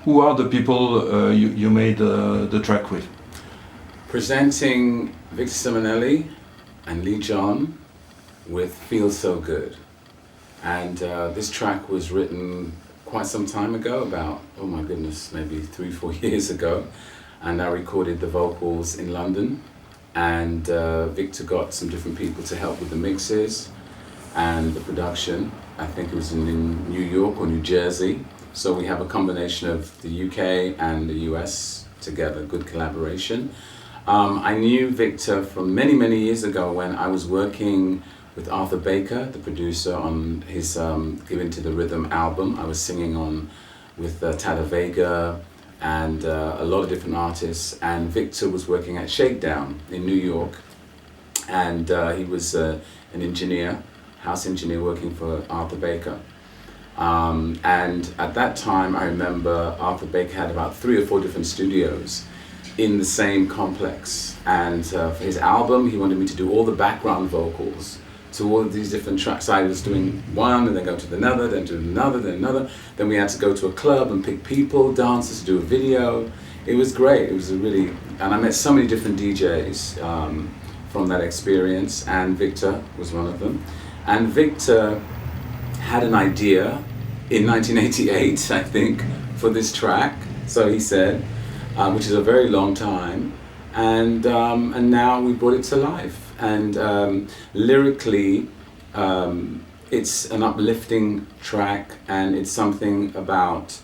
Who are the people you made the track with? Presenting Victor Simonelli and Leee John with Feel So Good. And this track was written quite some time ago, about, oh my goodness, maybe 3-4 years ago. And I recorded the vocals in London. And Victor got some different people to help with the mixes and the production. I think it was in New York or New Jersey. So we have a combination of the UK and the US together, good collaboration. I knew Victor from many, many years ago when I was working with Arthur Baker, the producer, on his Given to the Rhythm album. I was singing on with Tada Vega and a lot of different artists. And Victor was working at Shakedown in New York. And he was an engineer, house engineer working for Arthur Baker. And at that time, I remember Arthur Baker had about 3 or 4 different studios in the same complex. And for his album, he wanted me to do all the background vocals to all of these different tracks. I was doing one and then go to another, then to another, then another. Then we had to go to a club and pick people, dancers, to do a video. It was great. It was a really, and I met so many different DJs from that experience, and Victor was one of them. And Victor had an idea in 1988, I think, for this track, so he said, which is a very long time, and now we brought it to life. And lyrically, it's an uplifting track, and it's something about,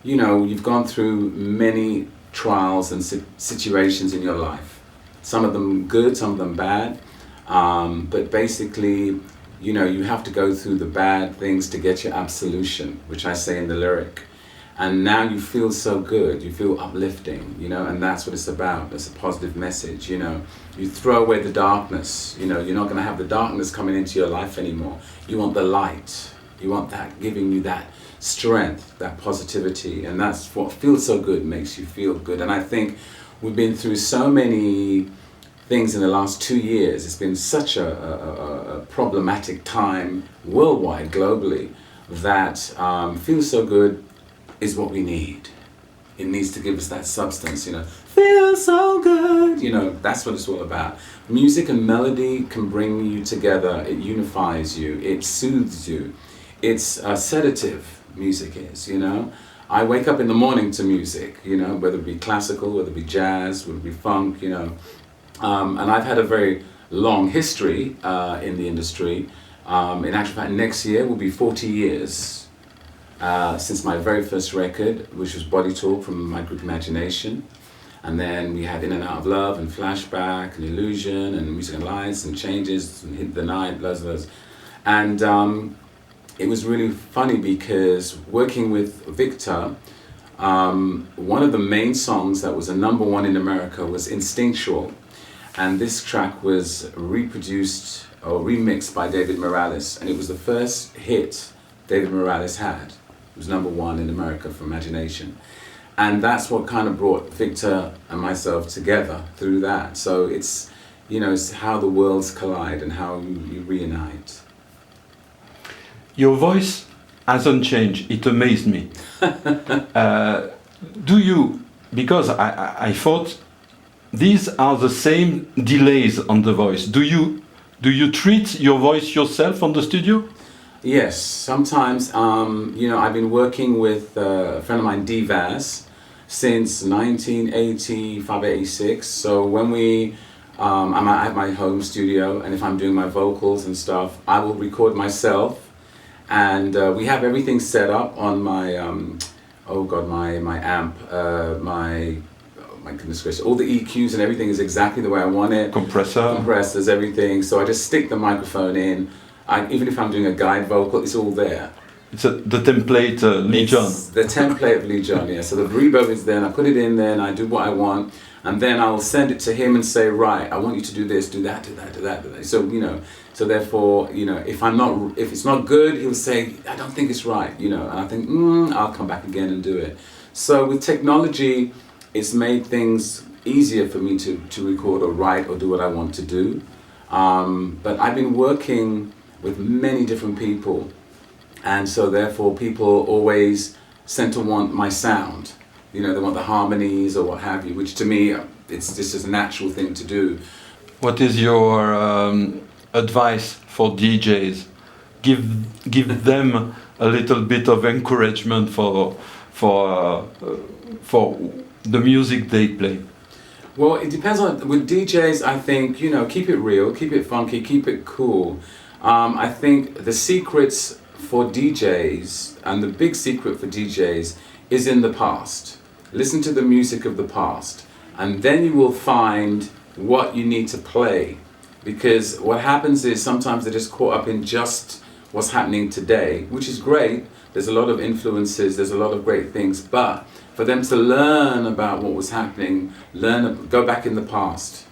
you know, you've gone through many trials and situations in your life. Some of them good, some of them bad, but basically, you know, you have to go through the bad things to get your absolution, which I say in the lyric. And now you feel so good, you feel uplifting, you know, and that's what it's about. It's a positive message, you know. You throw away the darkness, you know, you're not going to have the darkness coming into your life anymore. You want the light. You want that, giving you that strength, that positivity, and that's what Feels So Good makes you feel good. And I think we've been through so many things in the last 2 years. It's been such a problematic time worldwide, globally, that Feels So Good is what we need. It needs to give us that substance, you know. Feel so good, you know, that's what it's all about. Music and melody can bring you together. It unifies you, it soothes you. It's a sedative, music is, you know. I wake up in the morning to music, you know, whether it be classical, whether it be jazz, whether it be funk, you know. And I've had a very long history in the industry. In actual fact, next year will be 40 years since my very first record, which was Body Talk from my group Imagination. And then we had In and Out of Love and Flashback and Illusion and Music and Lights and Changes and Hit the Night, blah, blah, blah. And it was really funny because working with Victor, one of the main songs that was a #1 in America was Instinctual. And this track was reproduced or remixed by David Morales. And it was the first hit David Morales had. It was #1 in America for Imagination. And that's what kind of brought Victor and myself together through that. So it's, you know, it's how the worlds collide and how you reunite. Your voice hasn't changed. It amazed me. Do you, because I thought these are the same delays on the voice. Do you treat your voice yourself on the studio? Yes, sometimes, you know, I've been working with a friend of mine, DJBuzz, since 1985, 86. So when I'm at my home studio, and if I'm doing my vocals and stuff, I will record myself. And we have everything set up on my, my amp, my goodness gracious, all the EQs and everything is exactly the way I want it. Compressors, everything. So I just stick the microphone in. Even if I'm doing a guide vocal, it's all there. It's the template Leee John. The template of Leee John, yeah. So the reverb is there, and I put it in there, and I do what I want, and then I'll send it to him and say, right, I want you to do this, do that, do that, do that, do that. So, you know, so therefore, you know, if it's not good, he'll say, I don't think it's right, you know, and I think, I'll come back again and do it. So with technology, it's made things easier for me to record or write or do what I want to do. But I've been working with many different people, and so therefore people always center want my sound. You know, they want the harmonies or what have you, which to me, it's just a natural thing to do. What is your advice for DJs? Give them a little bit of encouragement for the music they play. Well, it depends on, with DJs, I think, you know, keep it real, keep it funky, keep it cool. I think the secrets for DJs, and the big secret for DJs, is in the past. Listen to the music of the past, and then you will find what you need to play. Because what happens is sometimes they're just caught up in just what's happening today, which is great. There's a lot of influences, there's a lot of great things, but for them to learn about what was happening, go back in the past,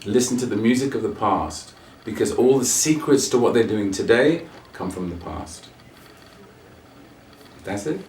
listen to the music of the past, because all the secrets to what they're doing today come from the past. That's it.